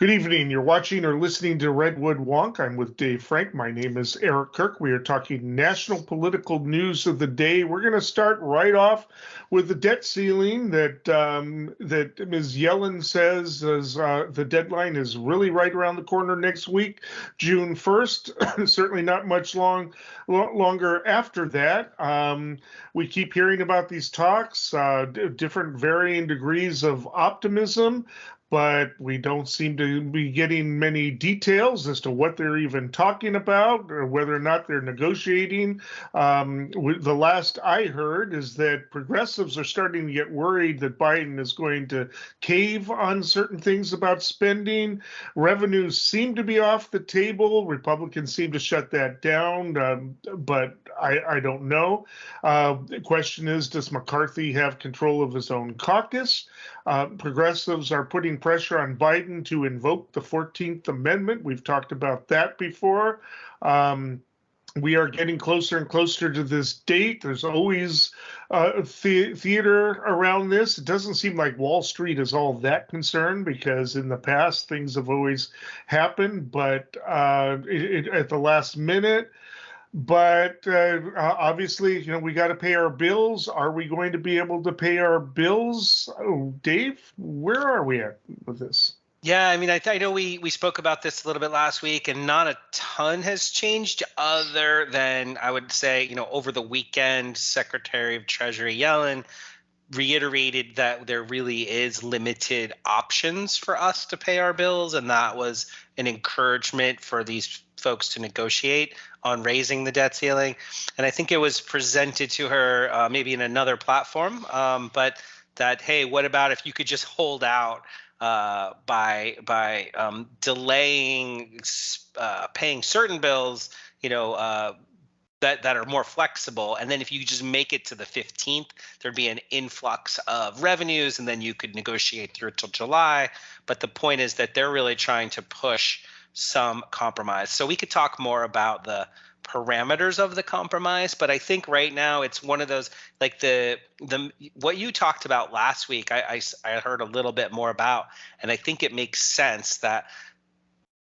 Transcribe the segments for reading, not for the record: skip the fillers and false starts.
Good evening. You're watching or listening to Redwood Wonk. I'm with Dave Frank. My name is Eric Kirk. We are talking national political news of the day. We're going to start right off with the debt ceiling that Ms. Yellen says the deadline is really right around the corner next week, June 1st. Certainly not much longer after that. We keep hearing about these talks, different varying degrees of optimism, but we don't seem to be getting many details as to what they're even talking about or whether or not they're negotiating. The last I heard is that progressives are starting to get worried that Biden is going to cave on certain things about spending. Revenues seem to be off the table. Republicans seem to shut that down, but I don't know. The question is, does McCarthy have control of his own caucus? Progressives are putting pressure on Biden to invoke the 14th Amendment. We've talked about that before. We are getting closer and closer to this date. There's always theater around this. It doesn't seem like Wall Street is all that concerned because in the past things have always happened, but at the last minute. But obviously, we got to pay our bills. Are we going to be able to pay our bills? Oh, Dave, where are we at with this? Yeah, I mean, I know we spoke about this a little bit last week, and not a ton has changed other than I would say, over the weekend, Secretary of Treasury Yellen reiterated that there really is limited options for us to pay our bills, and that was an encouragement for these folks to negotiate on raising the debt ceiling. And I think it was presented to her maybe in another platform, but that, hey, what about if you could just hold out by delaying paying certain bills, that are more flexible, and then if you just make it to the 15th, there'd be an influx of revenues, and then you could negotiate through till July. But the point is that they're really trying to push some compromise. So we could talk more about the parameters of the compromise, but I think right now it's one of those, like the what you talked about last week, I heard a little bit more about, and I think it makes sense that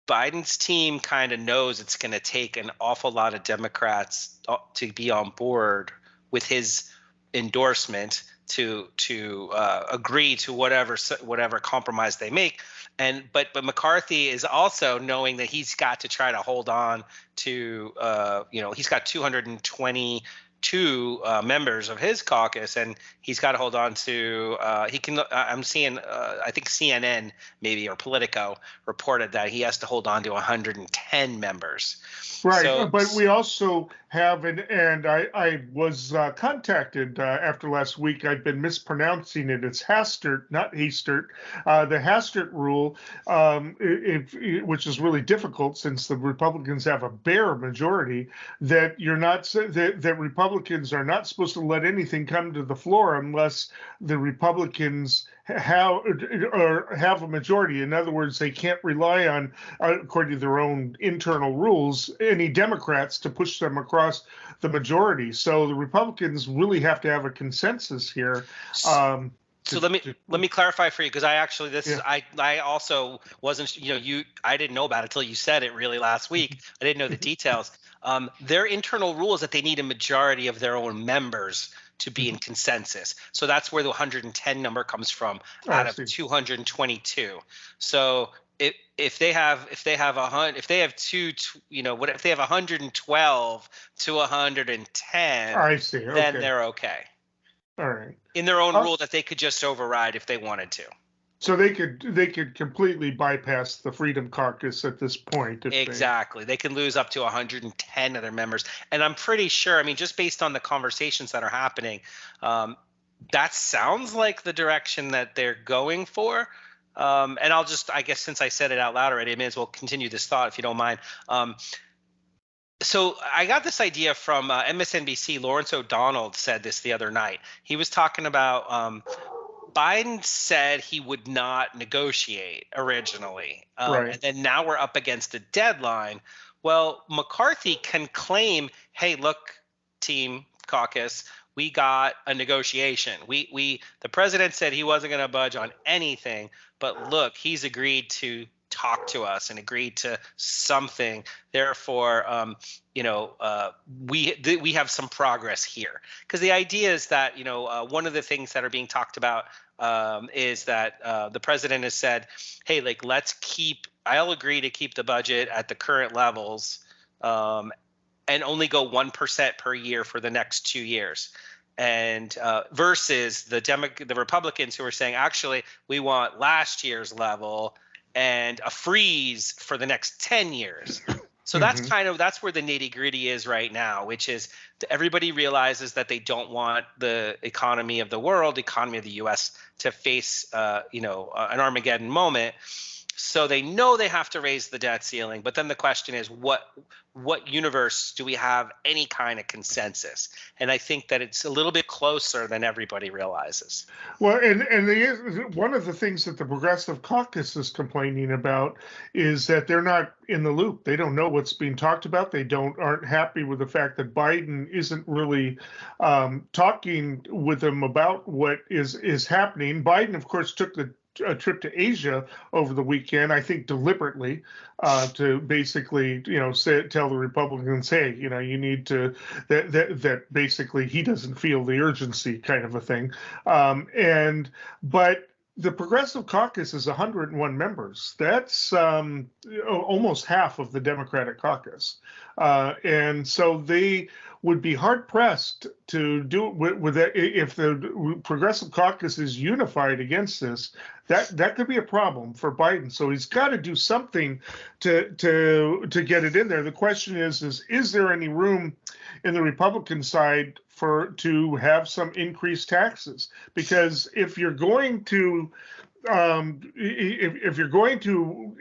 Biden's team kind of knows it's going to take an awful lot of Democrats to be on board with his endorsement to agree to whatever compromise they make. But McCarthy is also knowing that he's got to try to hold on to he's got 222 members of his caucus, and he's got to hold on to I'm seeing I think CNN maybe or Politico reported that he has to hold on to 110 members. Right, so, but we also have, and I was contacted after last week. I've been mispronouncing it. It's Hastert, not Hastert. The Hastert rule, which is really difficult since the Republicans have a bare majority, that that Republicans are not supposed to let anything come to the floor unless the Republicans have a majority. In other words, they can't rely on, according to their own internal rules, any Democrats to push them across the majority. So the Republicans really have to have a consensus here. So let me clarify for you, because I also wasn't, I didn't know about it until you said it really last week. I didn't know the details. Their internal rule is that they need a majority of their own members to be in consensus. So that's where the 110 number comes from out of 222. So if they have 112 to 110, I see. Okay. Then they're okay. All right. In their own rule that they could just override if they wanted to. So they could completely bypass the Freedom Caucus at this point. Exactly. They can lose up to 110 of their members. And I'm pretty sure, just based on the conversations that are happening, that sounds like the direction that they're going for. And I'll just, I guess since I said it out loud already, I may as well continue this thought if you don't mind. So I got this idea from MSNBC. Lawrence O'Donnell said this the other night. He was talking about Biden said he would not negotiate originally. Right. And then now we're up against a deadline. Well, McCarthy can claim, hey, look, team caucus, we got a negotiation. The president said he wasn't going to budge on anything, but look, he's agreed to talked to us and agreed to something. Therefore, we have some progress here. Because the idea is that, one of the things that are being talked about is that the president has said, hey, like, I'll agree to keep the budget at the current levels and only go 1% per year for the next 2 years. And versus the Republicans who are saying, actually, we want last year's level and a freeze for the next 10 years. So that's where the nitty gritty is right now, which is everybody realizes that they don't want the economy of the world, economy of the U.S. to face, an Armageddon moment. So they know they have to raise the debt ceiling. But then the question is, what universe do we have any kind of consensus? And I think that it's a little bit closer than everybody realizes. Well, and one of the things that the Progressive Caucus is complaining about is that they're not in the loop. They don't know what's being talked about. They aren't happy with the fact that Biden isn't really talking with them about what is happening. Biden, of course, took a trip to Asia over the weekend, I think deliberately, to basically, tell the Republicans, hey, you need to, that basically he doesn't feel the urgency, kind of a thing. But the Progressive Caucus is 101 members. That's almost half of the Democratic caucus. And so they would be hard pressed to do it with that. If the Progressive Caucus is unified against this, that could be a problem for Biden. So he's got to do something to get it in there. The question is there any room in the Republican side to have some increased taxes? Because if you're going to if you're going to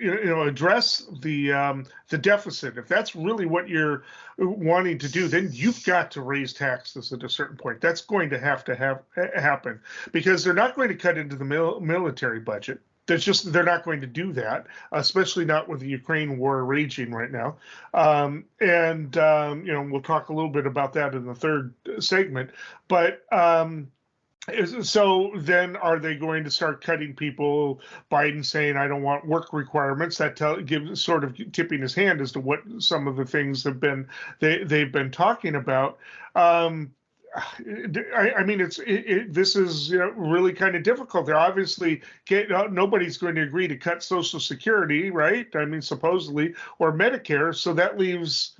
address the deficit, if that's really what you're wanting to do, then you've got to raise taxes at a certain point. That's going to happen, because they're not going to cut into the military budget. They're not going to do that, especially not with the Ukraine war raging right now. We'll talk a little bit about that in the third segment. But so then are they going to start cutting people? Biden saying, I don't want work requirements. That gives sort of tipping his hand as to what some of the things they've been talking about. I mean, this is really kind of difficult. They're obviously nobody's going to agree to cut Social Security, right? I mean, supposedly, or Medicare. So that leaves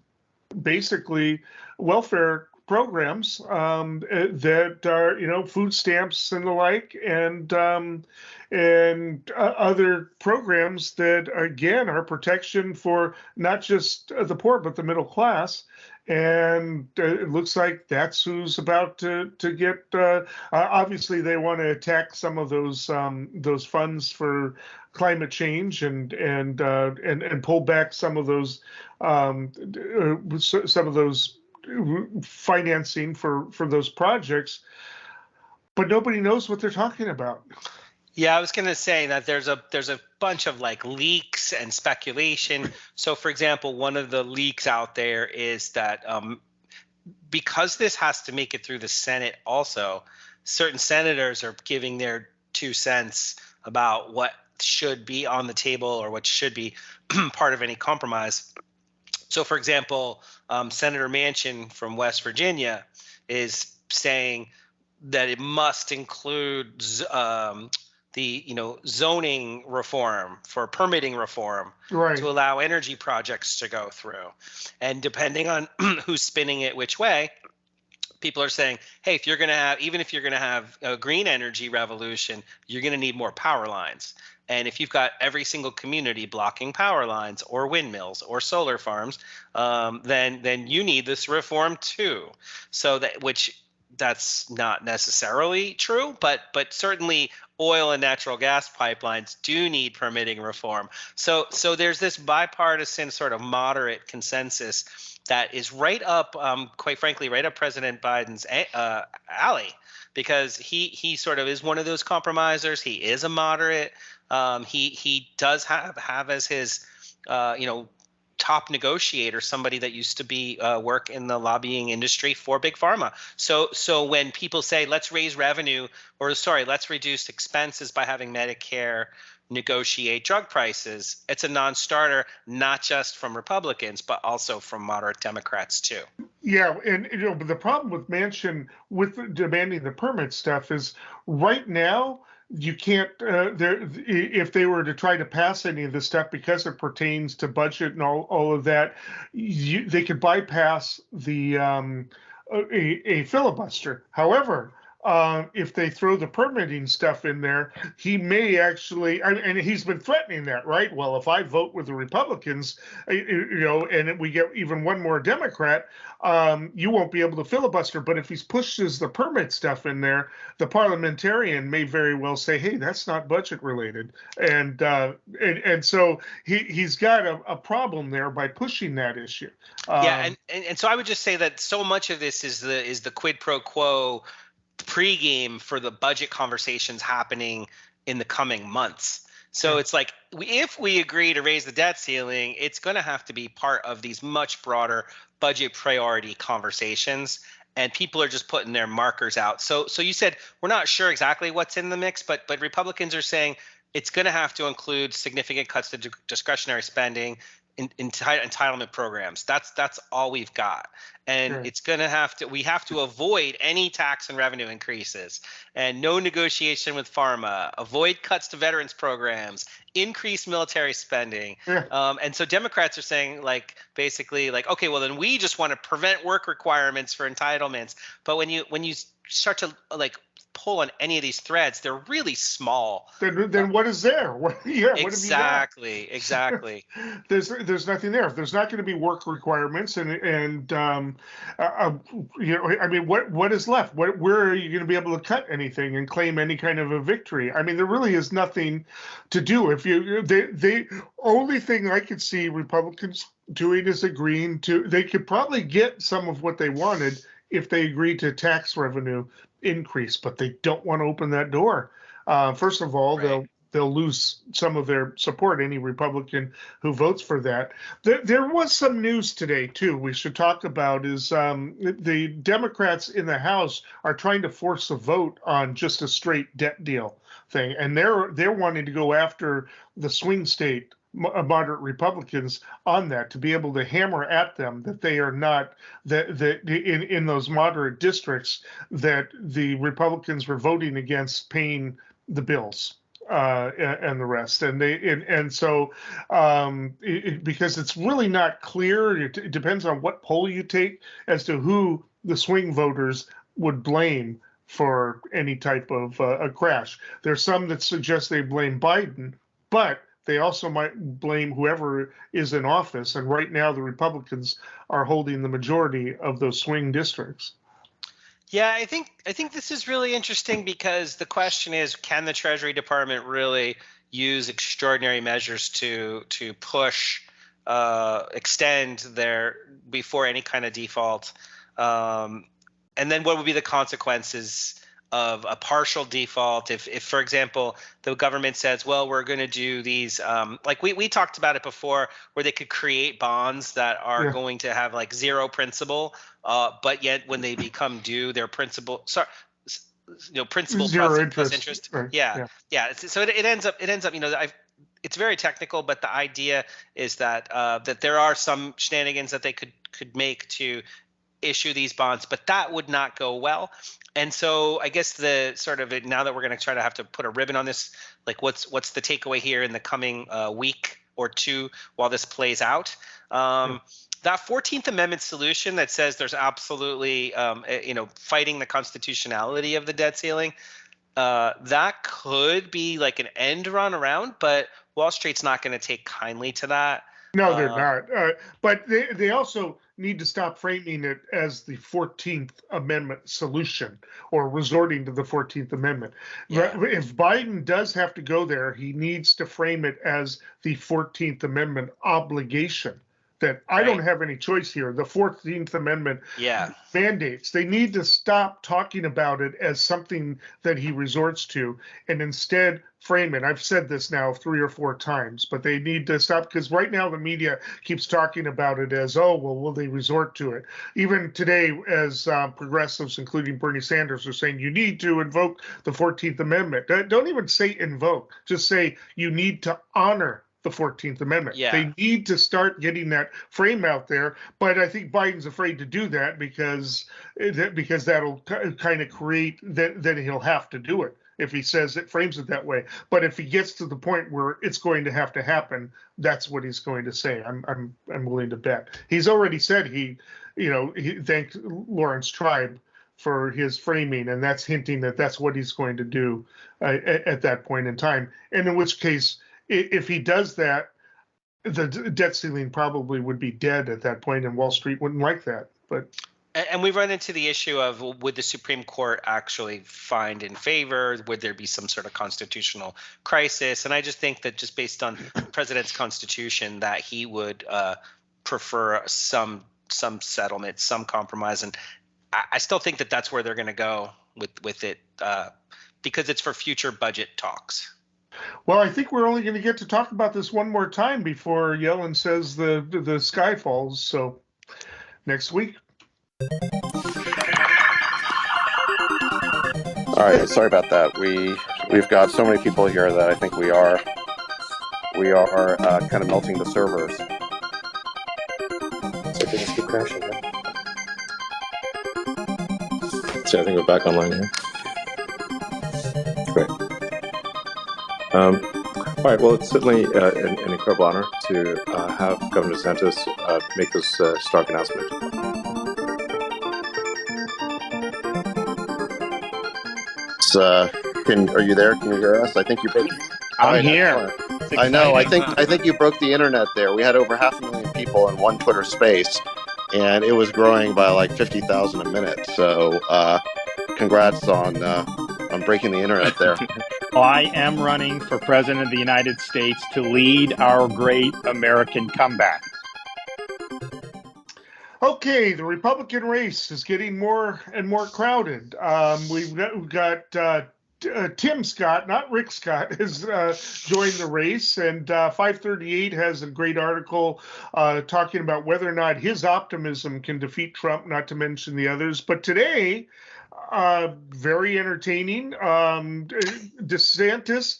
basically welfare programs that are food stamps and the like, and other programs that again are protection for not just the poor but the middle class. And it looks like that's who's about to get. Obviously, they want to attack some of those funds for climate change and pull back some of those financing for those projects, but nobody knows what they're talking about. Yeah, I was going to say that there's a bunch of like leaks and speculation. So, for example, one of the leaks out there is that because this has to make it through the Senate, also, certain senators are giving their 2 cents about what should be on the table or what should be part of any compromise. So, for example, Senator Manchin from West Virginia is saying that it must include the zoning reform for permitting reform, right, to allow energy projects to go through. And depending on who's spinning it which way, people are saying, hey, if you're going to have a green energy revolution, you're going to need more power lines. And if you've got every single community blocking power lines or windmills or solar farms, then you need this reform too. So that's not necessarily true, but certainly oil and natural gas pipelines do need permitting reform. So there's this bipartisan sort of moderate consensus that is right up, quite frankly, right up President Biden's alley, because he sort of is one of those compromisers. He is a moderate. He does have as his top negotiator somebody that used to be work in the lobbying industry for big pharma. So when people say let's reduce expenses by having Medicare negotiate drug prices, it's a non-starter, not just from Republicans, but also from moderate Democrats too. Yeah, and but the problem with Manchin with demanding the permit stuff is right now you can't. If they were to try to pass any of this stuff because it pertains to budget and all of that, they could bypass a filibuster. However, if they throw the permitting stuff in there, he may actually, and he's been threatening that, right? Well, if I vote with the Republicans, and we get even one more Democrat, you won't be able to filibuster. But if he pushes the permit stuff in there, the parliamentarian may very well say, "Hey, that's not budget related," and so he's got a problem there by pushing that issue. And so I would just say that so much of this is the quid pro quo pregame for the budget conversations happening in the coming months. So it's like if we agree to raise the debt ceiling, it's going to have to be part of these much broader budget priority conversations. And people are just putting their markers out. So you said we're not sure exactly what's in the mix, but Republicans are saying it's going to have to include significant cuts to discretionary spending, entitlement programs. That's all we've got, and it's going to we have to avoid any tax and revenue increases, and no negotiation with pharma, avoid cuts to veterans programs, increase military spending. And so Democrats are saying basically okay, well then we just want to prevent work requirements for entitlements. But when you start to pull on any of these threads, they're really small. Then what is there? Exactly. There's nothing there. If there's not going to be work requirements, what is left? Where are you going to be able to cut anything and claim any kind of a victory? I mean, there really is nothing to do. If the only thing I could see Republicans doing is agreeing to. They could probably get some of what they wanted if they agreed to tax revenue increase, but they don't want to open that door. First of all, they'll lose some of their support, any Republican who votes for that. There was some news today too we should talk about is the Democrats in the House are trying to force a vote on just a straight debt deal thing, and they're wanting to go after the swing state moderate Republicans on that, to be able to hammer at them that they are not that in those moderate districts that the Republicans were voting against paying the bills and the rest, and so because it's really not clear. It depends on what poll you take as to who the swing voters would blame for any type of a crash. There's some that suggest they blame Biden, but they also might blame whoever is in office. And right now, the Republicans are holding the majority of those swing districts. Yeah, I think this is really interesting because the question is, can the Treasury Department really use extraordinary measures to extend their before any kind of default? And then what would be the consequences of a partial default if, for example, the government says, well, we're going to do these, we talked about it before, where they could create bonds that are going to have zero principal, but yet when they become due, their principal, principal plus interest. Right. Yeah. So it ends up, it's very technical, but the idea is that that there are some shenanigans that they could make to issue these bonds, but that would not go well. And so I guess the sort of now that we're going to try to have to put a ribbon on this, what's the takeaway here in the coming week or two while this plays out? That 14th Amendment solution that says there's absolutely, fighting the constitutionality of the debt ceiling, that could be like an end run around, but Wall Street's not going to take kindly to that. No, they're not. But they also need to stop framing it as the 14th Amendment solution or resorting to the 14th Amendment. Yeah. If Biden does have to go there, he needs to frame it as the 14th Amendment obligation that I Right. don't have any choice here. The 14th Amendment Yeah. mandates. They need to stop talking about it as something that he resorts to and instead frame it. I've said this now 3 or 4 times, but they need to stop, because right now the media keeps talking about it as, oh, well, will they resort to it? Even today, as progressives, including Bernie Sanders, are saying you need to invoke the 14th Amendment. Don't even say invoke, just say you need to honor the 14th Amendment. Yeah. They need to start getting that frame out there, but I think Biden's afraid to do that because that'll kind of create that he'll have to do it if he says it, frames it that way. But if he gets to the point where it's going to have to happen, that's what he's going to say. I'm willing to bet. He's already said he thanked Lawrence Tribe for his framing, and that's hinting that that's what he's going to do at that point in time. And in which case, if he does that, the debt ceiling probably would be dead at that point, and Wall Street wouldn't like that. But And we run into the issue of, would the Supreme Court actually find in favor? Would there be some sort of constitutional crisis? And I just think that just based on the president's constitution, that he would prefer some settlement, some compromise. And I still think that that's where they're going to go with it because it's for future budget talks. Well, I think we're only going to get to talk about this one more time before Yellen says the sky falls. So next week. All right, sorry about that. We've got so many people here that I think we are kind of melting the servers. So things keep crashing. Right? So I think we're back online here. Great. All right. Well, it's certainly an incredible honor to have Governor DeSantis make this stark announcement. Are you there? Can you hear us? I think you broke. I'm here. I know. I think you broke the internet there. We had over 500,000 people in one Twitter space, and it was growing by like 50,000 a minute. So, congrats on breaking the internet there. I am running for President of the United States to lead our great American comeback. Okay, the Republican race is getting more and more crowded. We've got Tim Scott, not Rick Scott, has joined the race, and 538 has a great article talking about whether or not his optimism can defeat Trump, not to mention the others. But today, very entertaining. DeSantis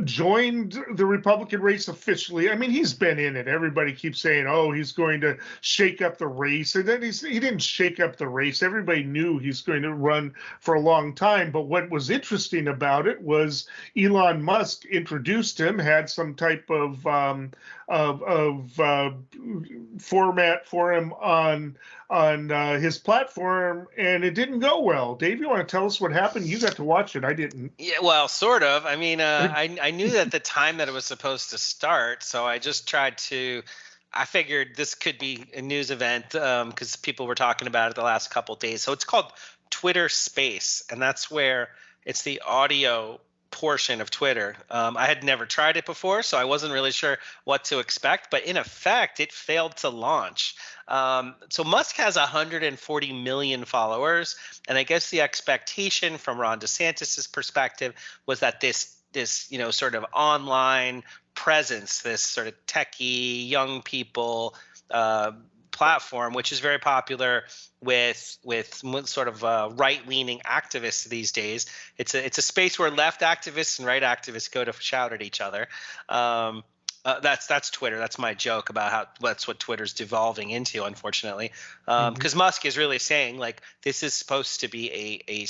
joined the Republican race officially. I mean, he's been in it. Everybody keeps saying, oh, he's going to shake up the race. And then he didn't shake up the race. Everybody knew he's going to run for a long time. But what was interesting about it was Elon Musk introduced him, had some type of format for him on his platform, and it didn't go well. Dave, you want to tell us what happened? You got to watch it. I didn't. Yeah, well, sort of. I mean, I knew at the time that it was supposed to start, so I just tried to. I figured this could be a news event because people were talking about it the last couple of days. So it's called Twitter Space, and that's where it's the audio portion of Twitter. I had never tried it before, so I wasn't really sure what to expect. But in effect, it failed to launch. So Musk has 140 million followers, and I guess the expectation from Ron DeSantis's perspective was that this sort of online presence, this sort of techie young people platform, which is very popular with sort of right-leaning activists these days. It's a space where left activists and right activists go to shout at each other. That's Twitter. That's my joke about how that's what Twitter's devolving into, unfortunately, because Musk is really saying like this is supposed to be a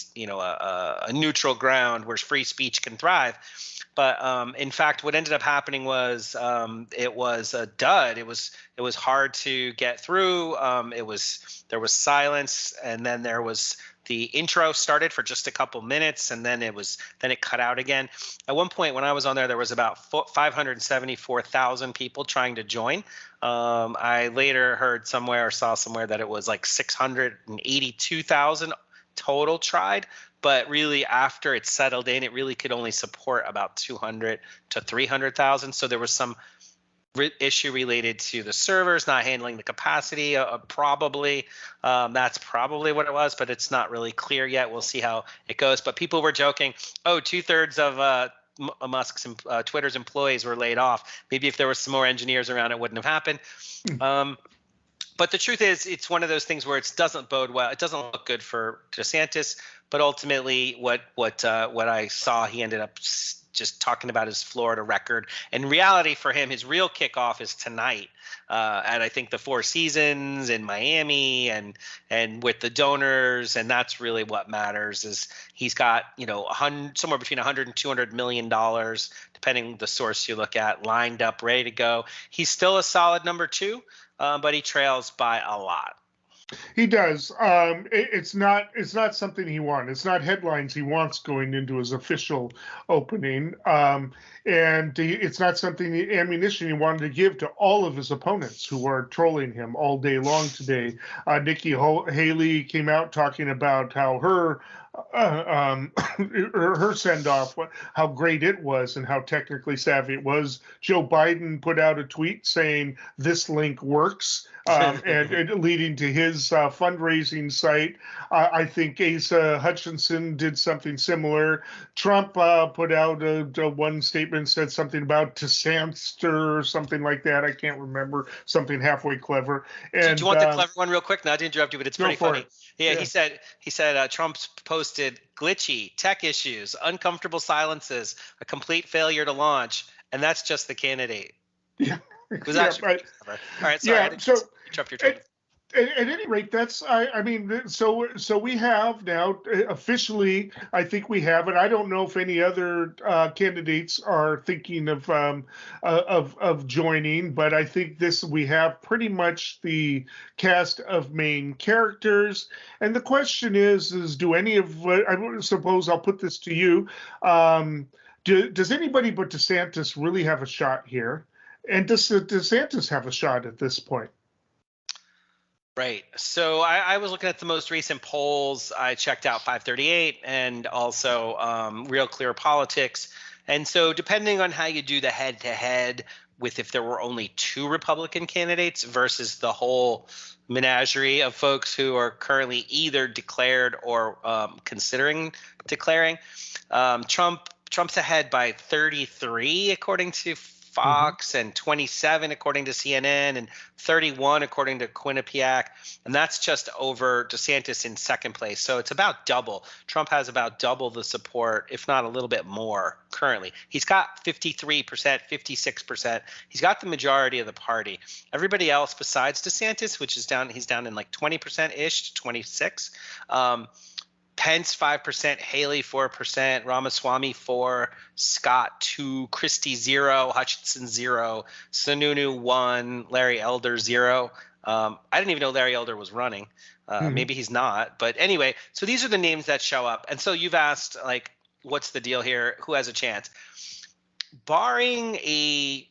neutral ground where free speech can thrive. But in fact, what ended up happening was it was a dud. It was hard to get through. There was silence, and then there was the intro started for just a couple minutes, and then it cut out again. At one point when I was on there was about 574,000 people trying to join. I later heard somewhere or saw somewhere that it was like 682,000 total tried. But really, after it settled in, it really could only support about 200 to 300,000. So there was some issue related to the servers not handling the capacity, probably. That's probably what it was, but it's not really clear yet. We'll see how it goes. But people were joking, 2/3 of Musk's Twitter's employees were laid off. Maybe if there was some more engineers around, it wouldn't have happened. But the truth is, it's one of those things where it doesn't bode well. It doesn't look good for DeSantis. But ultimately, what I saw, he ended up just talking about his Florida record. In reality, for him, his real kickoff is tonight at I think the Four Seasons in Miami and with the donors, and that's really what matters. Is he's got somewhere between 100 and 200 million dollars, depending the source you look at, lined up, ready to go. He's still a solid number 2, but he trails by a lot. He does. It's not something he wants. It's not headlines he wants going into his official opening. And it's not something, the ammunition he wanted to give to all of his opponents who are trolling him all day long today. Nikki Haley came out talking about how her send-off, how great it was and how technically savvy it was. Joe Biden put out a tweet saying this link works, and leading to his fundraising site. I think Asa Hutchinson did something similar. Trump put out one statement, said something about Tesanster or something like that. I can't remember, something halfway clever. And, do you want the clever one real quick? Not to interrupt you, but it's pretty funny. Yeah, he said Trump's posted glitchy tech issues, uncomfortable silences, a complete failure to launch, and that's just the candidate. Yeah. It was actually pretty clever. All right, sorry. Yeah, so interrupt your train. At any rate, that's, I mean, so we have now officially, I think we have, and I don't know if any other candidates are thinking of joining, but I think we have pretty much the cast of main characters. And the question is do any of, I suppose I'll put this to you, does anybody but DeSantis really have a shot here? And does DeSantis have a shot at this point? Right. So I was looking at the most recent polls. I checked out 538 and also Real Clear Politics. And so depending on how you do the head-to-head with if there were only 2 Republican candidates versus the whole menagerie of folks who are currently either declared or considering declaring, Trump's ahead by 33 according to Fox, and 27 according to CNN, and 31 according to Quinnipiac, and that's just over DeSantis in second place. So it's about double. Trump has about double the support, if not a little bit more currently. He's got 53%, 56%. He's got the majority of the party. Everybody else besides DeSantis, which is down, he's down in like 20%-ish to 26. Pence 5%, Haley 4%, Ramaswamy 4%, Scott 2%, Christie 0%, Hutchinson 0%, Sununu 1%, Larry Elder 0%. I didn't even know Larry Elder was running. Maybe he's not. But anyway, so these are the names that show up. And so you've asked, like, what's the deal here? Who has a chance? Barring a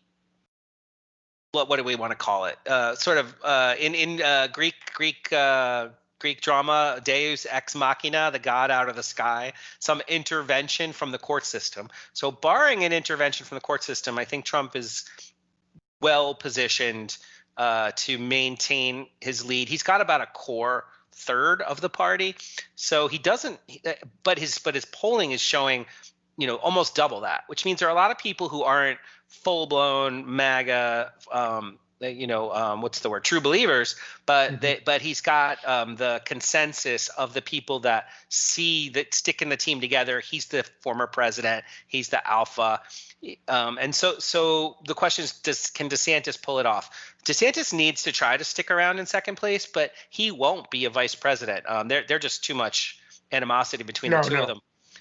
what do we want to call it? Sort of in Greek drama, Deus ex machina, the god out of the sky, some intervention from the court system. So barring an intervention from the court system, I think Trump is well positioned to maintain his lead. He's got about a core third of the party. So he doesn't, but his polling is showing, almost double that, which means there are a lot of people who aren't full blown MAGA, what's the word? True believers, but he's got the consensus of the people that sticking the team together. He's the former president. He's the alpha, and so the question is, can DeSantis pull it off? DeSantis needs to try to stick around in second place, but he won't be a vice president. They're just too much animosity between the two of them.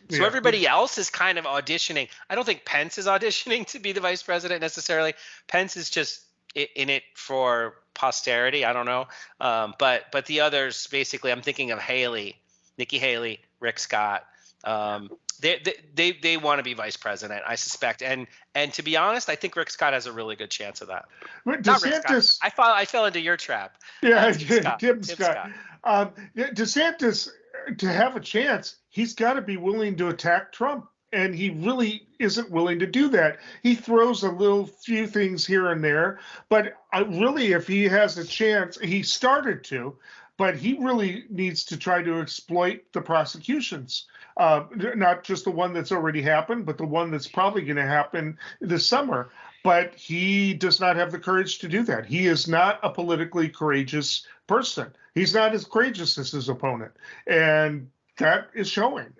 So everybody else is kind of auditioning. I don't think Pence is auditioning to be the vice president necessarily. Pence is just in it for posterity. I don't know. But the others, basically, I'm thinking of Haley, Nikki Haley, Rick Scott. They want to be vice president, I suspect. And to be honest, I think Rick Scott has a really good chance of that. Not Rick Scott. I fell into your trap. Yeah, Tim Scott. DeSantis, to have a chance, he's got to be willing to attack Trump. And he really isn't willing to do that. He throws a little few things here and there, but really, if he has a chance, he started to, but he really needs to try to exploit the prosecutions, not just the one that's already happened, but the one that's probably going to happen this summer. But he does not have the courage to do that. He is not a politically courageous person. He's not as courageous as his opponent. And that is showing,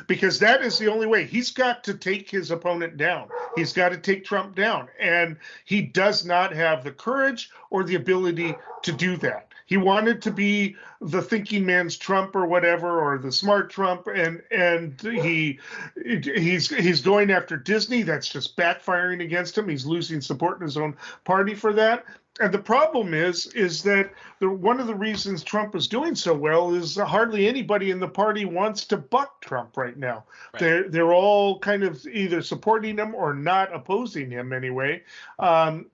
because that is the only way. He's got to take his opponent down. He's got to take Trump down, and he does not have the courage or the ability to do that. He wanted to be the thinking man's Trump or whatever, or the smart Trump, and he's going after Disney. That's just backfiring against him. He's losing support in his own party for that. And the problem is that one of the reasons Trump is doing so well is hardly anybody in the party wants to buck Trump right now. Right. They're all kind of either supporting him or not opposing him anyway. And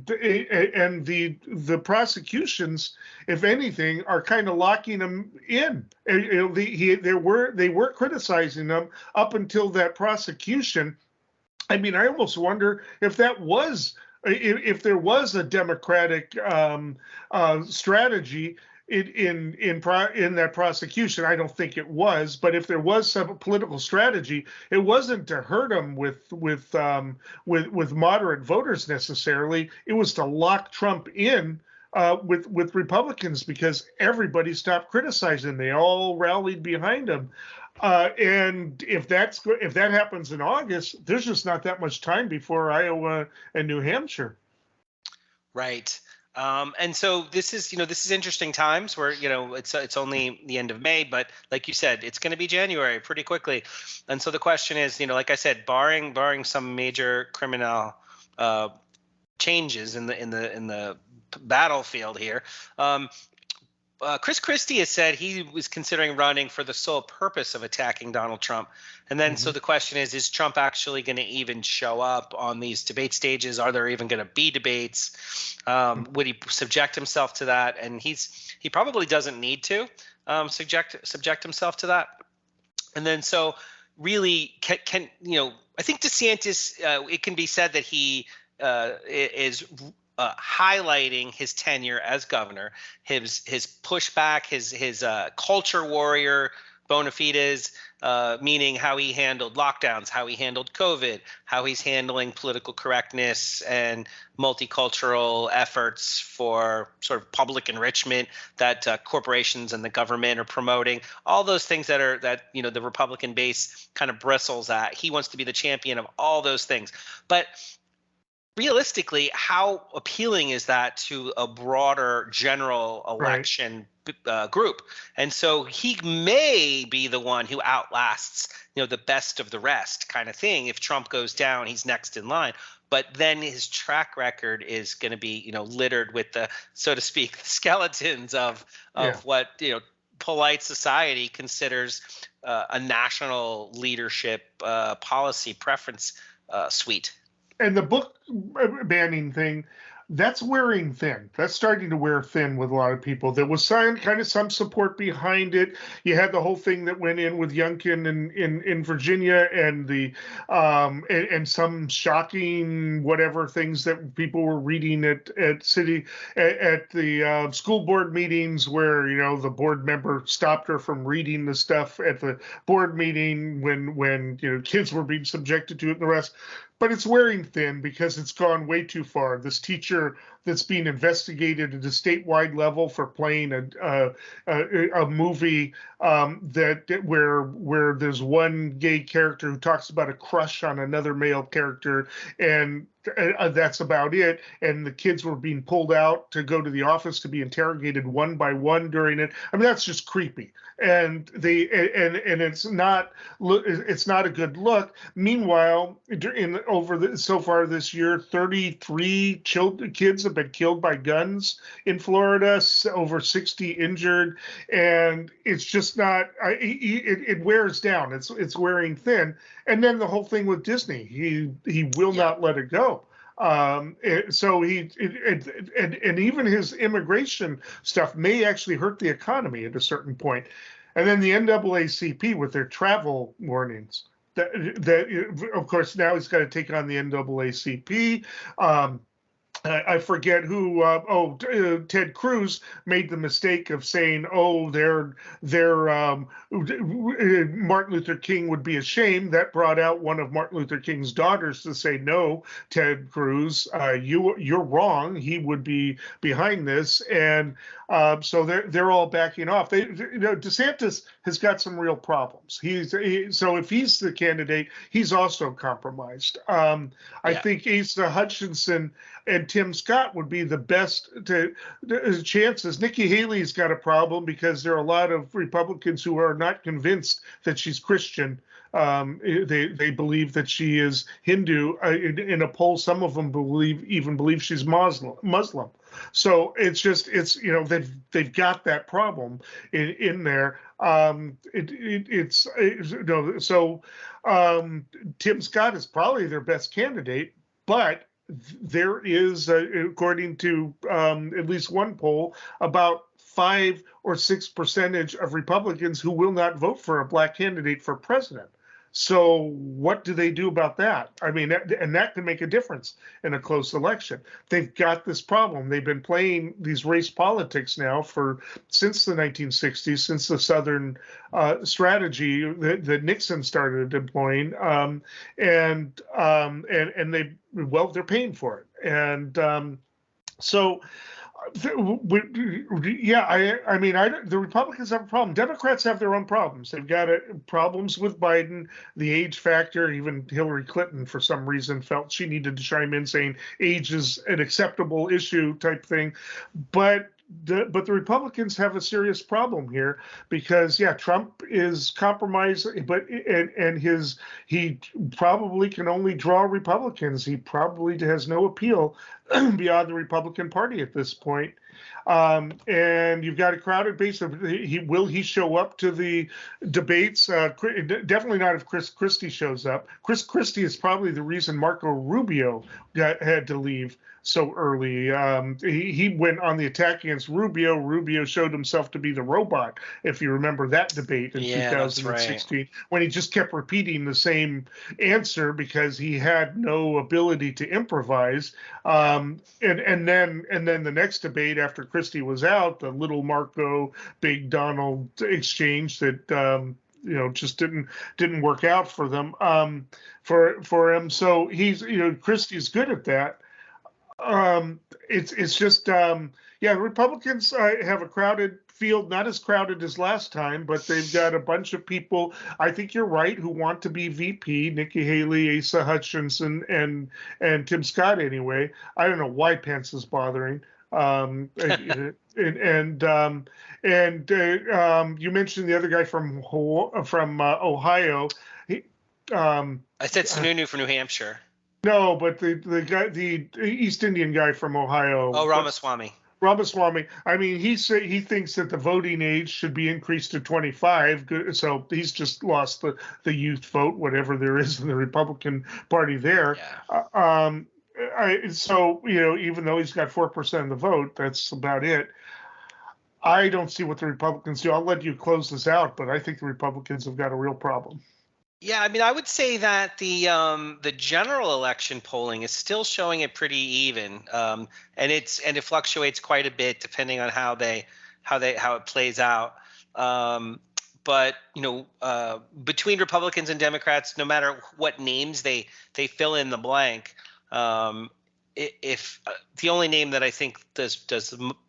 the prosecutions, if anything, are kind of locking him in. They were criticizing him up until that prosecution. I mean, I almost wonder if there was a Democratic strategy in that prosecution. I don't think it was, but if there was some political strategy, it wasn't to hurt him with moderate voters necessarily. It was to lock Trump in with Republicans, because everybody stopped criticizing. They all rallied behind him. And if that happens in August, there's just not that much time before Iowa and New Hampshire. Right. And so this is interesting times where, it's only the end of May, but like you said, it's going to be January pretty quickly. And so the question is, like I said, barring some major criminal changes in the battlefield here, Chris Christie has said he was considering running for the sole purpose of attacking Donald Trump. And then so the question is Trump actually going to even show up on these debate stages? Are there even going to be debates? Would he subject himself to that? And he probably doesn't need to subject himself to that. And then so really can I think DeSantis, it can be said that he is highlighting his tenure as governor, his pushback, his culture warrior bona fides, meaning how he handled lockdowns, how he handled COVID, how he's handling political correctness and multicultural efforts for sort of public enrichment that corporations and the government are promoting. All those things that the Republican base kind of bristles at. He wants to be the champion of all those things, but realistically, how appealing is that to a broader general election group? And so he may be the one who outlasts, the best of the rest kind of thing. If Trump goes down, he's next in line. But then his track record is going to be, littered with the, so to speak, the skeletons of what, polite society considers a national leadership policy preference suite. And the book banning thing, that's wearing thin. That's starting to wear thin with a lot of people. There was kind of some support behind it. You had the whole thing that went in with Youngkin in Virginia, and and some shocking whatever things that people were reading at the school board meetings, where the board member stopped her from reading the stuff at the board meeting when kids were being subjected to it and the rest. But it's wearing thin because it's gone way too far. This teacher that's being investigated at a statewide level for playing a movie where there's one gay character who talks about a crush on another male character, and that's about it. And the kids were being pulled out to go to the office to be interrogated one by one during it. I mean, that's just creepy. And it's not a good look. Meanwhile, so far this year, 33 kids have been killed by guns in Florida, over 60 injured, and it's just not. It wears down. It's wearing thin. And then the whole thing with Disney, he will not let it go. So and even his immigration stuff may actually hurt the economy at a certain point. And then the NAACP with their travel warnings. That of course now he's got to take on the NAACP. I forget who. Ted Cruz made the mistake of saying, "Oh, Martin Luther King would be ashamed." That brought out one of Martin Luther King's daughters to say, "No, Ted Cruz, you're wrong. He would be behind this." And so they're all backing off. DeSantis has got some real problems. So if he's the candidate, he's also compromised. I think Asa Hutchinson and Tim Scott would be the best chances. Nikki Haley's got a problem because there are a lot of Republicans who are not convinced that she's Christian. They believe that she is Hindu. In a poll, some of them even believe she's Muslim. So they've got that problem in there. Tim Scott is probably their best candidate, but there is, according to at least one poll, about 5 or 6% of Republicans who will not vote for a black candidate for president. So what do they do about that? I mean, and that can make a difference in a close election. They've got this problem. They've been playing these race politics now since the 1960s, since the Southern strategy that Nixon started employing, and they're paying for it. And the Republicans have a problem. Democrats have their own problems. They've got problems with Biden, the age factor. Even Hillary Clinton, for some reason, felt she needed to chime in saying age is an acceptable issue type thing. But the Republicans have a serious problem here because Trump is compromised, he probably can only draw Republicans. He probably has no appeal beyond the Republican Party at this point. And you've got a crowded base. Will he show up to the debates? Definitely not if Chris Christie shows up. Chris Christie is probably the reason Marco Rubio had to leave so early. He went on the attack against Rubio. Rubio showed himself to be the robot, if you remember that debate in 2016, right, when he just kept repeating the same answer because he had no ability to improvise. And then the next debate after Christie was out, the little Marco, big Donald exchange that just didn't work out for them, for him. So Christie's good at that. It's just Republicans have a crowded field, not as crowded as last time, but they've got a bunch of people, I think you're right, who want to be VP, Nikki Haley, Asa Hutchinson, and Tim Scott anyway. I don't know why Pence is bothering. You mentioned the other guy from Ohio. I said Sununu from New Hampshire. No, but the guy, the East Indian guy from Ohio. Oh, Ramaswamy. Ramaswamy. I mean, he thinks that the voting age should be increased to 25. So he's just lost the youth vote, whatever there is in the Republican Party there. Yeah. Even though he's got 4% of the vote, that's about it. I don't see what the Republicans do. I'll let you close this out, but I think the Republicans have got a real problem. Yeah, I mean, I would say that the general election polling is still showing it pretty even, and it fluctuates quite a bit depending on how it plays out. But between Republicans and Democrats, no matter what names they fill in the blank, if the only name that I think does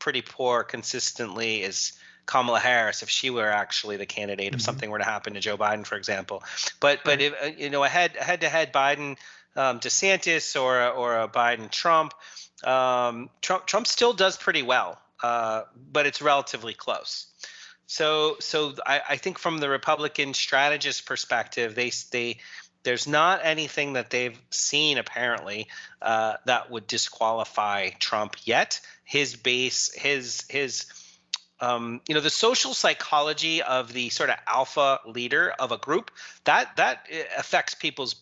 pretty poor consistently is Kamala Harris, if she were actually the candidate, if something were to happen to Joe Biden, for example. But if a head-to-head Biden DeSantis or a Biden Trump, Trump still does pretty well, but it's relatively close. So I think from the Republican strategist perspective, there's not anything that they've seen apparently that would disqualify Trump yet. His base, the social psychology of the sort of alpha leader of a group, that affects people's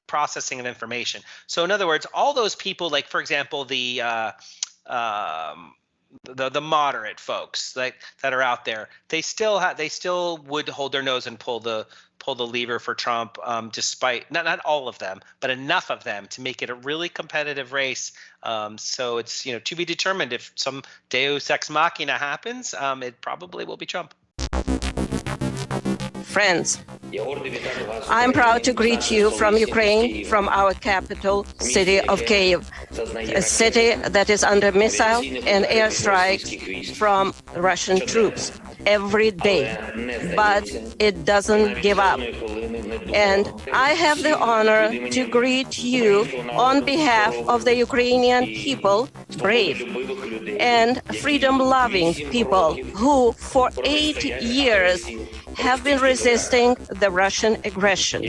processing of information. So in other words, all those people, like for example, the the moderate folks that are out there, they still would hold their nose and pull the lever for Trump, despite not all of them, but enough of them to make it a really competitive race. So it's to be determined. If some Deus ex machina happens, it probably will be Trump. Friends, I'm proud to greet you from Ukraine, from our capital city of Kyiv, a city that is under missile and airstrikes from Russian troops every day, but it doesn't give up. And I have the honor to greet you on behalf of the Ukrainian people, brave and freedom-loving people who for 8 years have been resisting the Russian aggression.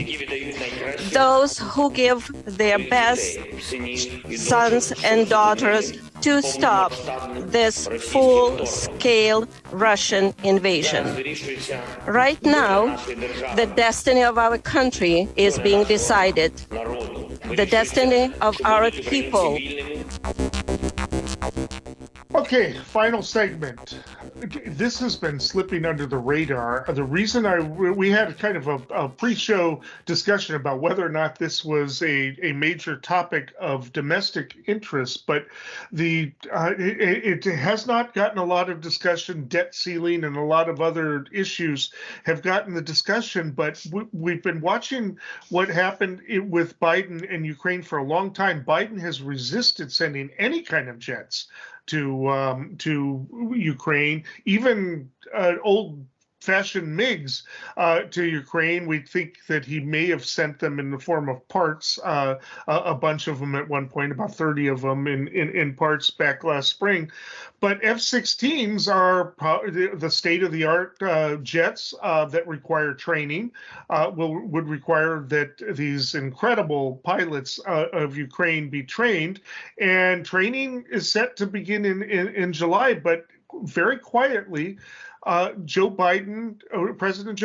Those who give their best sons and daughters to stop this full-scale Russian invasion. Right now, the destiny of our country is being decided. The destiny of our people. Okay, final segment. This has been slipping under the radar. The reason we had kind of a pre-show discussion about whether or not this was a major topic of domestic interest, but it has not gotten a lot of discussion. Debt ceiling and a lot of other issues have gotten the discussion, but we've been watching what happened with Biden and Ukraine for a long time. Biden has resisted sending any kind of jets to Ukraine, even old-fashioned MiGs to Ukraine. We think that he may have sent them in the form of parts, a bunch of them at one point, about 30 of them in parts back last spring. But F-16s are the state-of-the-art jets that require training, would require that these incredible pilots of Ukraine be trained. And training is set to begin in July, but very quietly, President Joe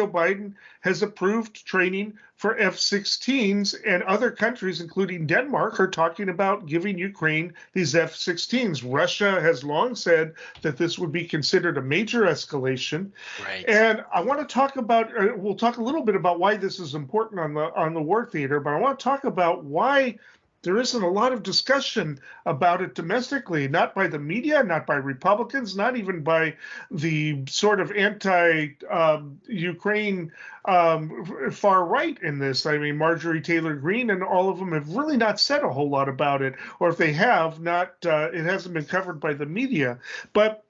Biden has approved training for F-16s, and other countries, including Denmark, are talking about giving Ukraine these F-16s. Russia has long said that this would be considered a major escalation. Right. And I want to talk about, we'll talk a little bit about why this is important on the war theater, but I want to talk about why there isn't a lot of discussion about it domestically, not by the media, not by Republicans, not even by the sort of anti-Ukraine far right in this. I mean, Marjorie Taylor Greene and all of them have really not said a whole lot about it, or if they have, it hasn't been covered by the media. But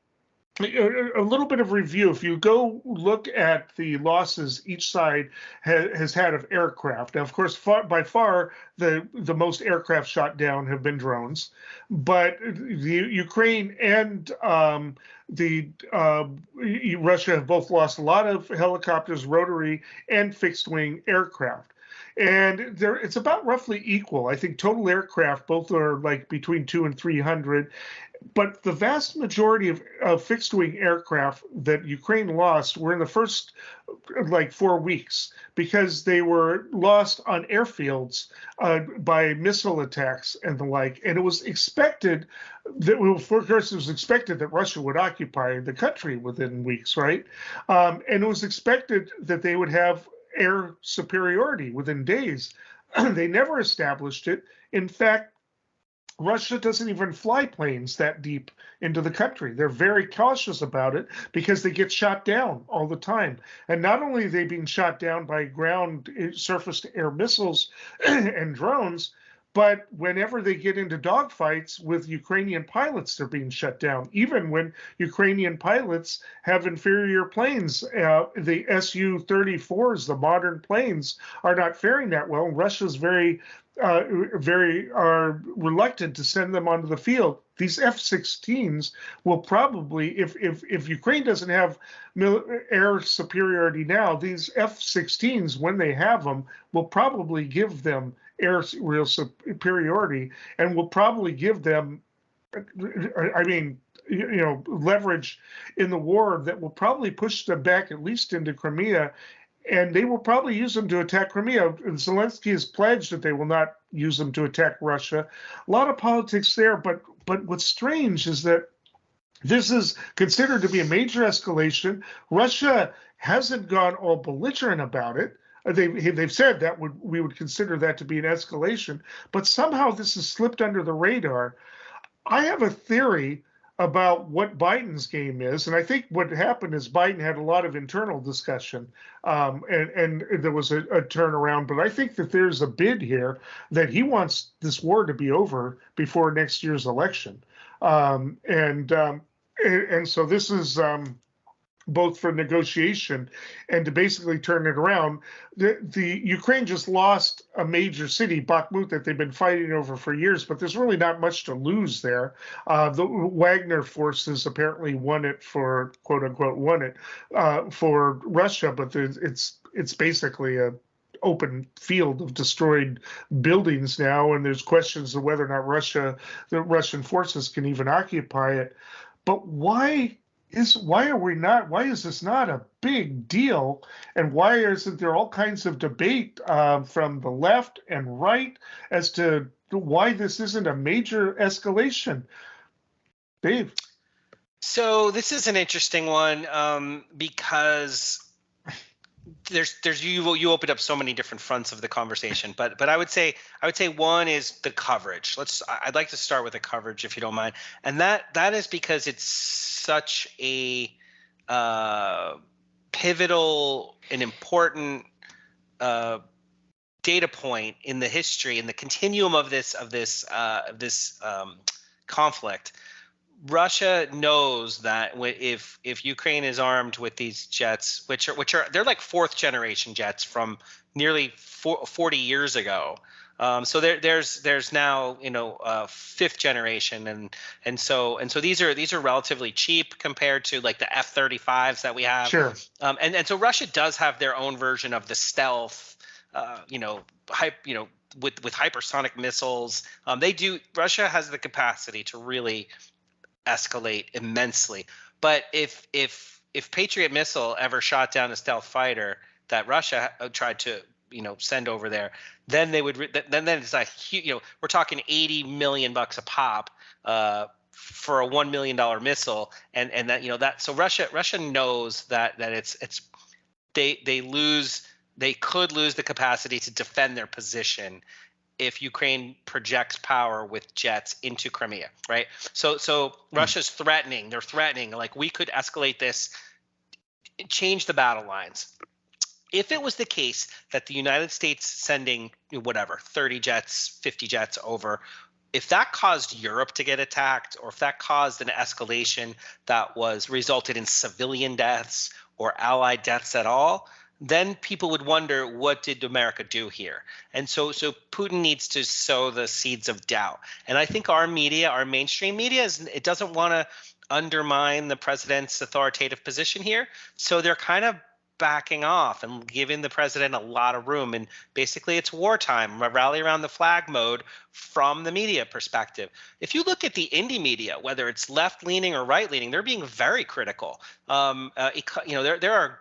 a little bit of review. If you go look at the losses each side has had of aircraft. Now, of course, by far the most aircraft shot down have been drones, but the Ukraine and Russia have both lost a lot of helicopters, rotary and fixed wing aircraft. And it's about roughly equal. I think total aircraft, both are like between 200 and 300. But the vast majority of fixed-wing aircraft that Ukraine lost were in the first 4 weeks, because they were lost on airfields by missile attacks and the like. And it was expected that, Russia would occupy the country within weeks, right? And it was expected that they would have air superiority within days. They never established it. In fact, Russia doesn't even fly planes that deep into the country. They're very cautious about it because they get shot down all the time. And not only are they being shot down by ground, surface-to-air missiles and drones, but whenever they get into dogfights with Ukrainian pilots, they're being shut down. Even when Ukrainian pilots have inferior planes, the Su-34s, the modern planes, are not faring that well. Russia's very reluctant to send them onto the field. These F-16s will probably, if Ukraine doesn't have air superiority now, these F-16s, when they have them, will probably give them real superiority, and will probably give them, leverage in the war that will probably push them back at least into Crimea. And they will probably use them to attack Crimea. Zelensky has pledged that they will not use them to attack Russia. A lot of politics there, but what's strange is that This is considered to be a major escalation. Russia hasn't gone all belligerent about it. They've said that we would consider that to be an escalation, but somehow this has slipped under the radar. I have a theory about what Biden's game is, and I think what happened is Biden had a lot of internal discussion, and there was a turnaround. But I think that there's a bid here that he wants this war to be over before next year's election, and so this is. Both for negotiation and to basically turn it around. The Ukraine just lost a major city, Bakhmut, that they've been fighting over for years, but there's really not much to lose there. The Wagner forces apparently won it for, quote unquote, won it for Russia, but it's basically a open field of destroyed buildings now, and there's questions of whether or not the Russian forces can even occupy it. But why is this not a big deal, and why isn't there all kinds of debate from the left and right as to why this isn't a major escalation? Dave. So this is an interesting one because you opened up so many different fronts of the conversation, but I would say one is the coverage. I'd like to start with the coverage, if you don't mind, and that is because it's such a pivotal and important data point in the history, in the continuum of this conflict. Russia knows that if Ukraine is armed with these jets, which are they're like fourth generation jets from nearly 40 years ago. So there's now fifth generation, and so these are relatively cheap compared to like the F-35s that we have. Sure. And so Russia does have their own version of the stealth, with hypersonic missiles. Russia has the capacity to really escalate immensely. But if Patriot missile ever shot down a stealth fighter that Russia tried to send over there, then they would then it's like we're talking $80 million a pop for a $1 million missile, and that so Russia knows that they could lose the capacity to defend their position if Ukraine projects power with jets into Crimea, right? So Russia's threatening. They're threatening, like, we could escalate this, change the battle lines. If it was the case that the United States sending 30 jets, 50 jets over, if that caused Europe to get attacked, or if that caused an escalation that resulted in civilian deaths or allied deaths at all, then people would wonder, what did America do here? And so Putin needs to sow the seeds of doubt. And I think our media, our mainstream media, it doesn't want to undermine the president's authoritative position here. So they're kind of backing off and giving the president a lot of room. And basically it's wartime, rally around the flag mode from the media perspective. If you look at the indie media, whether it's left leaning or right leaning, they're being very critical. There are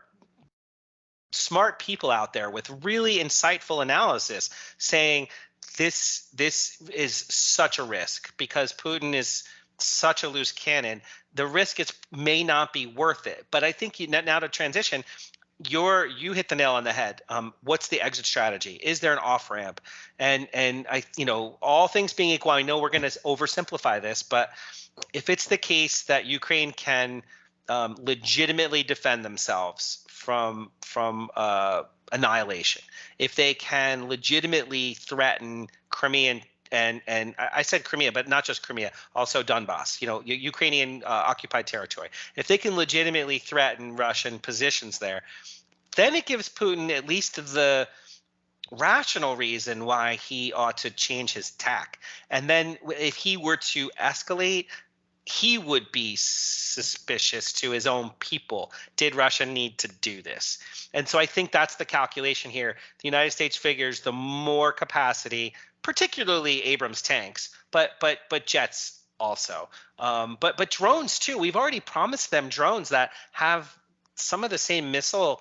smart people out there with really insightful analysis saying this is such a risk because Putin is such a loose cannon. The risk may not be worth it. But I think now to transition, you hit the nail on the head. What's the exit strategy? Is there an off ramp? And I all things being equal, I know we're going to oversimplify this, but if it's the case that Ukraine can legitimately defend themselves from annihilation, if they can legitimately threaten Crimea and I said Crimea, but not just Crimea, also Donbass, Ukrainian occupied territory. If they can legitimately threaten Russian positions there, then it gives Putin at least the rational reason why he ought to change his tack. And then if he were to escalate, he would be suspicious to his own people. Did Russia need to do this? And so I think that's the calculation here. The United States figures the more capacity, particularly Abrams tanks, but jets also, but drones too. We've already promised them drones that have some of the same missile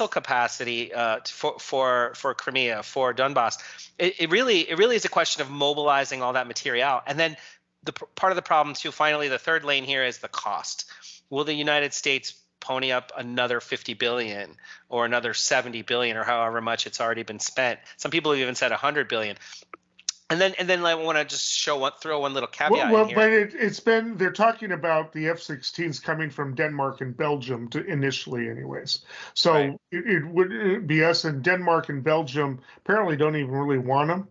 capacity for Crimea, for Donbass. It really is a question of mobilizing all that material, and then part of the problem too, finally, the third lane here is the cost. Will the United States pony up another 50 billion or another 70 billion or however much it's already been spent? Some people have even said 100 billion. And then I want to just throw one little caveat in here. But it's been, they're talking about the F-16s coming from Denmark and Belgium initially anyways. So Right. it would be us, and Denmark and Belgium apparently don't even really want them.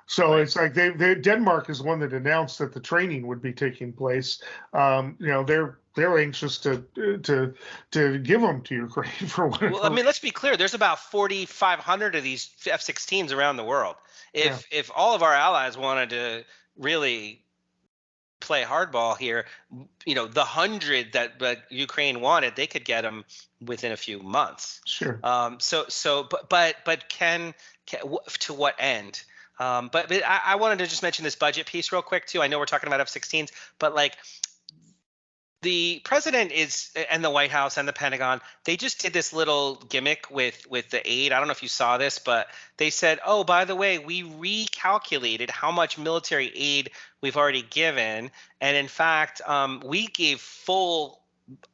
So Right. it's like Denmark is the one that announced that the training would be taking place. They're anxious to give them to Ukraine for whatever. Well, I mean, let's be clear. There's about 4,500 of these F-16s around the world. If all of our allies wanted to really play hardball here, the 100 that Ukraine wanted, they could get them within a few months. Sure. But can to what end? But I wanted to just mention this budget piece real quick too. I know we're talking about F-16s, but like the president and the White House and the Pentagon, they just did this little gimmick with the aid. I don't know if you saw this, but they said, oh, by the way, we recalculated how much military aid we've already given. And in fact, we gave full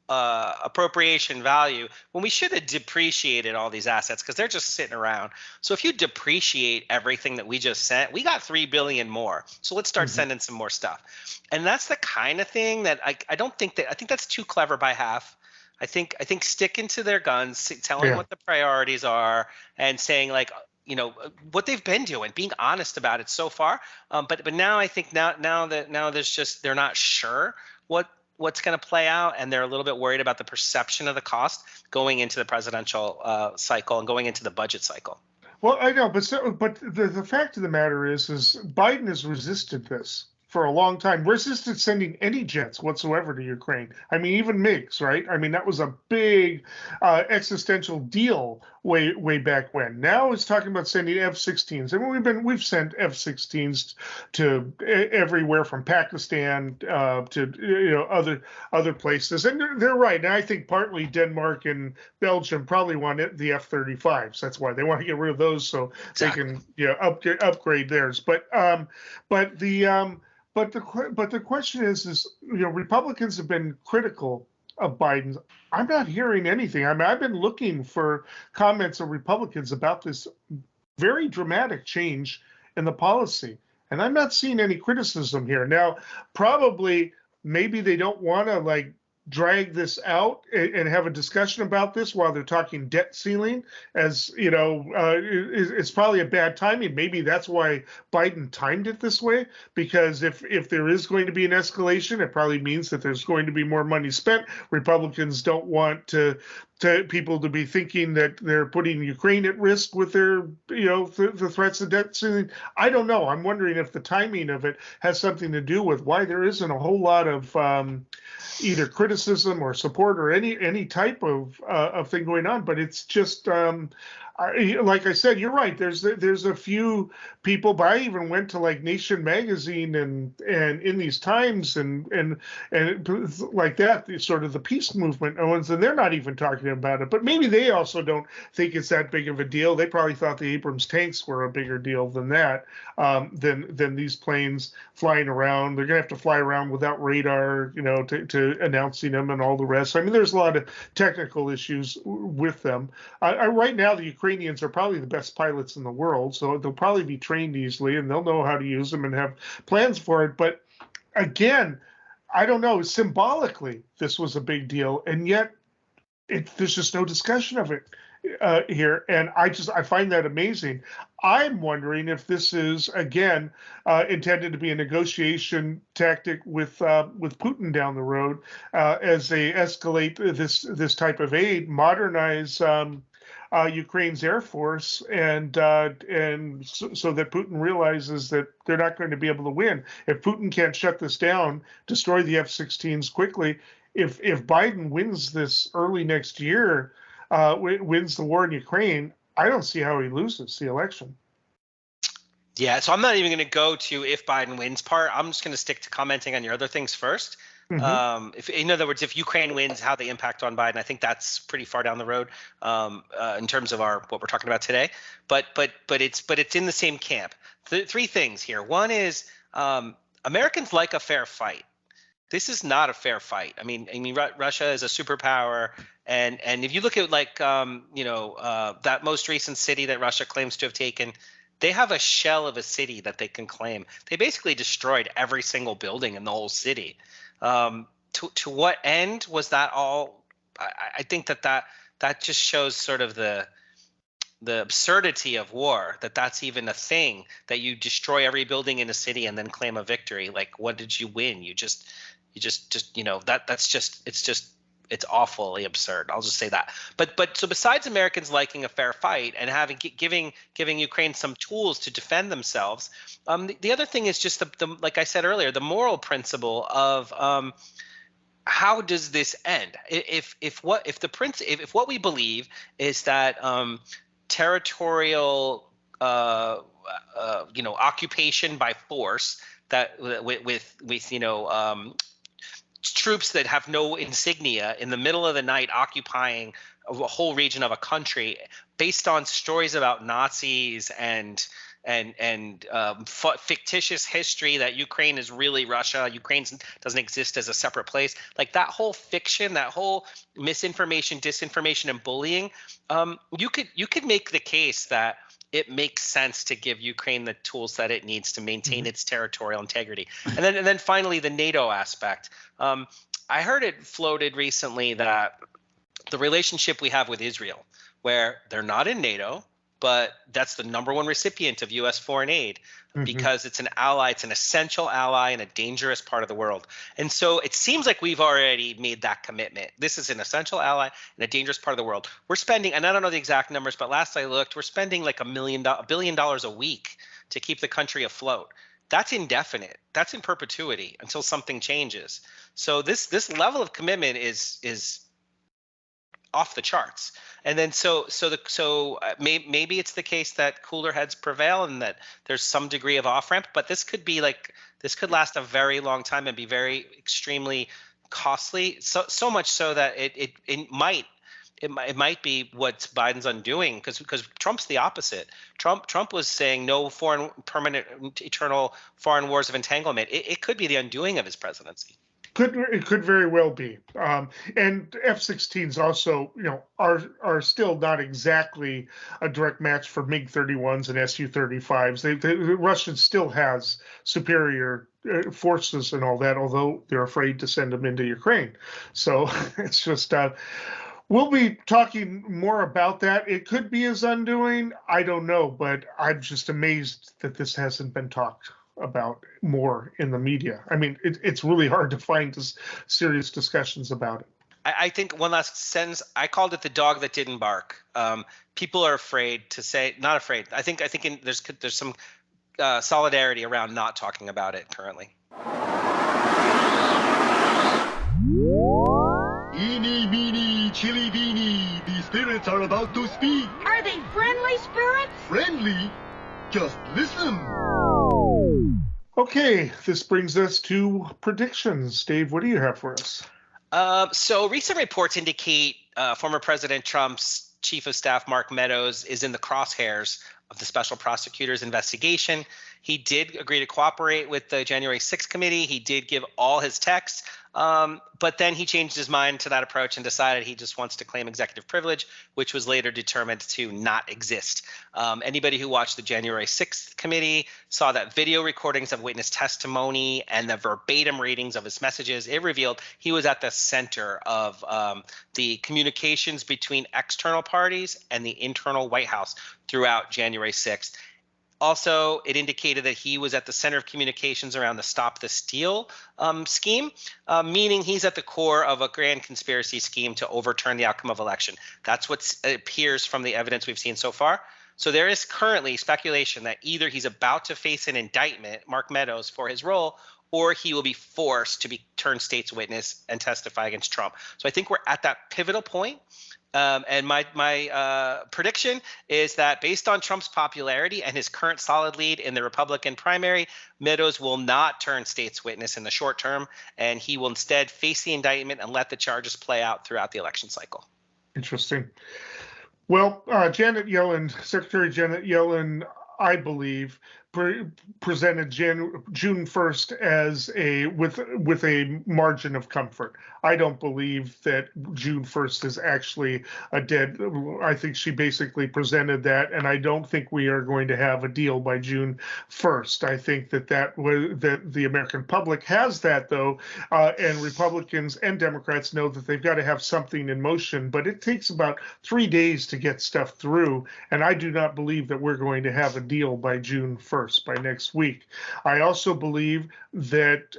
appropriation value when we should have depreciated all these assets because they're just sitting around. So if you depreciate everything that we just sent, we got 3 billion more. So let's start sending some more stuff. And that's the kind of thing that I think that's too clever by half. I think sticking to their guns, telling what the priorities are, and saying like, what they've been doing, being honest about it so far. But now I think now there's just, they're not sure what's going to play out, and they're a little bit worried about the perception of the cost going into the presidential cycle and going into the budget cycle. Well, I know, but the fact of the matter is Biden has resisted this for a long time. Resisted sending any jets whatsoever to Ukraine. I mean, even MiGs, right? I mean, that was a big existential deal way back when. Now it's talking about sending F-16s. I mean, we've sent F-16s to everywhere from Pakistan to other places, and they're right. And I think partly Denmark and Belgium probably want the F-35s. That's why they want to get rid of those so exactly. They can upgrade theirs. But the question is Republicans have been critical of Biden's. I'm not hearing anything. I mean, I've been looking for comments of Republicans about this very dramatic change in the policy, and I'm not seeing any criticism here. Now, probably maybe they don't want to drag this out and have a discussion about this while they're talking debt ceiling, as it's probably a bad timing. Maybe that's why Biden timed it this way, because if there is going to be an escalation, it probably means that there's going to be more money spent. Republicans don't want people to be thinking that they're putting Ukraine at risk with their, the threats of debt ceiling. I don't know. I'm wondering if the timing of it has something to do with why there isn't a whole lot of either criticism or support or any type of thing going on. But it's just like I said, you're right. There's a few people, but I even went to Nation magazine and in these times and like that, sort of the peace movement ones, and they're not even talking about it. But maybe they also don't think it's that big of a deal. They probably thought the Abrams tanks were a bigger deal than that, than these planes flying around. They're gonna have to fly around without radar, to announcing them and all the rest. I mean, there's a lot of technical issues with them. Right now, the Ukrainians are probably the best pilots in the world, so they'll probably be trained easily and they'll know how to use them and have plans for it. But again, I don't know. Symbolically, this was a big deal, and yet there's just no discussion of it here, and I find that amazing. I'm wondering if this is again intended to be a negotiation tactic with Putin down the road as they escalate this type of aid, modernize Ukraine's Air Force, and so that Putin realizes that they're not going to be able to win. If Putin can't shut this down, destroy the F-16s quickly, if Biden wins this early next year, wins the war in Ukraine, I don't see how he loses the election. Yeah, so I'm not even going to go to if Biden wins part. I'm just going to stick to commenting on your other things first. Mm-hmm. If, in other words, if Ukraine wins, how the impact on Biden, I think that's pretty far down the road in terms of what we're talking about today. But it's in the same camp. Three things here. One is Americans like a fair fight. This is not a fair fight. I mean, Russia is a superpower, and if you look at like that most recent city that Russia claims to have taken, they have a shell of a city that they can claim. They basically destroyed every single building in the whole city. To what end was that all? I think that just shows sort of the absurdity of war, that's even a thing, that you destroy every building in a city and then claim a victory. Like, what did you win? You just it's awfully absurd. I'll just say that. But so besides Americans liking a fair fight and giving Ukraine some tools to defend themselves, the other thing is just the like I said earlier, the moral principle of how does this end? If what we believe is that territorial occupation by force, that with troops that have no insignia in the middle of the night occupying a whole region of a country based on stories about Nazis and fictitious history that Ukraine is really Russia, Ukraine doesn't exist as a separate place, like that whole fiction, that whole misinformation, disinformation, and bullying, you could make the case that it makes sense to give Ukraine the tools that it needs to maintain its territorial integrity. And then finally, the NATO aspect. I heard it floated recently that the relationship we have with Israel, where they're not in NATO, but that's the #1 recipient of U.S. foreign aid because it's an ally, it's an essential ally in a dangerous part of the world. And so it seems like we've already made that commitment. This is an essential ally in a dangerous part of the world. We're spending, and I don't know the exact numbers, but last I looked, we're spending like $1 billion a week to keep the country afloat. That's indefinite. That's in perpetuity until something changes. So this level of commitment is off the charts. And then maybe it's the case that cooler heads prevail and that there's some degree of off ramp, but this could last a very long time and be very extremely costly. So much so that it might be what Biden's undoing, because Trump's the opposite. Trump was saying no foreign permanent eternal foreign wars of entanglement. It could be the undoing of his presidency. It could very well be, and F-16s also, are still not exactly a direct match for MiG-31s and Su-35s. The Russians still has superior forces and all that, although they're afraid to send them into Ukraine. So it's just we'll be talking more about that. It could be his undoing. I don't know, but I'm just amazed that this hasn't been talked about more in the media. I mean, it's really hard to find serious discussions about it. I think one last sentence. I called it the dog that didn't bark. People are afraid to say, not afraid. I think there's some solidarity around not talking about it currently. Eeny, meeny, chili, beany. The spirits are about to speak. Are they friendly spirits? Friendly? Just listen. Okay, this brings us to predictions. Dave, what do you have for us? So recent reports indicate former President Trump's chief of staff, Mark Meadows, is in the crosshairs of the special prosecutor's investigation. He did agree to cooperate with the January 6th committee. He did give all his texts, but then he changed his mind to that approach and decided he just wants to claim executive privilege, which was later determined to not exist. Anybody who watched the January 6th committee saw that video recordings of witness testimony and the verbatim readings of his messages, it revealed he was at the center of the communications between external parties and the internal White House throughout January 6th. Also, it indicated that he was at the center of communications around the Stop the Steal scheme, meaning he's at the core of a grand conspiracy scheme to overturn the outcome of election. That's what appears from the evidence we've seen so far. So there is currently speculation that either he's about to face an indictment, Mark Meadows, for his role, or he will be forced to turn state's witness and testify against Trump. So I think we're at that pivotal point. And my prediction is that based on Trump's popularity and his current solid lead in the Republican primary, Meadows will not turn state's witness in the short term, and he will instead face the indictment and let the charges play out throughout the election cycle. Interesting. Well, Secretary Janet Yellen, I believe, presented June 1st as with a margin of comfort. I don't believe that June 1st is actually a dead. I think she basically presented that, and I don't think we are going to have a deal by June 1st. I think that the American public has that, though, and Republicans and Democrats know that they've got to have something in motion, but it takes about 3 days to get stuff through, and I do not believe that we're going to have a deal by June 1st, by next week. I also believe that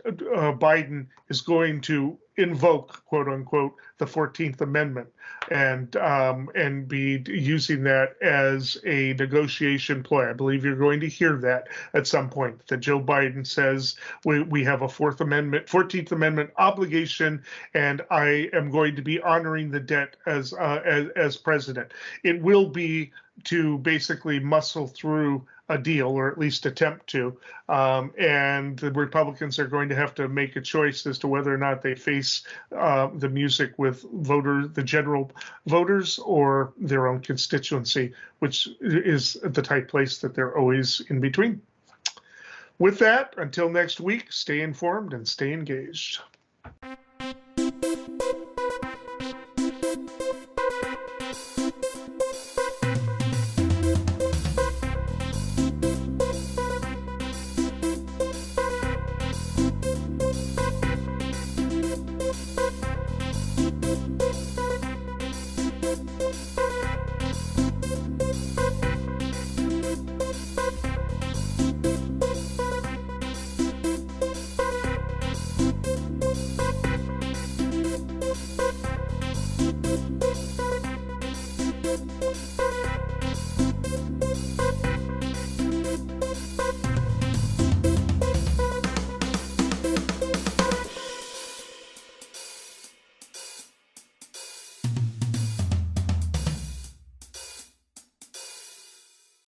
Biden is going to invoke, quote unquote, the 14th Amendment and be using that as a negotiation ploy. I believe you're going to hear that at some point, that Joe Biden says we have a 14th Amendment obligation, and I am going to be honoring the debt as president. It will be to basically muscle through a deal, or at least attempt to, and the Republicans are going to have to make a choice as to whether or not they face the music with the general voters, or their own constituency, which is the tight place that they're always in between. With that, until next week, stay informed and stay engaged.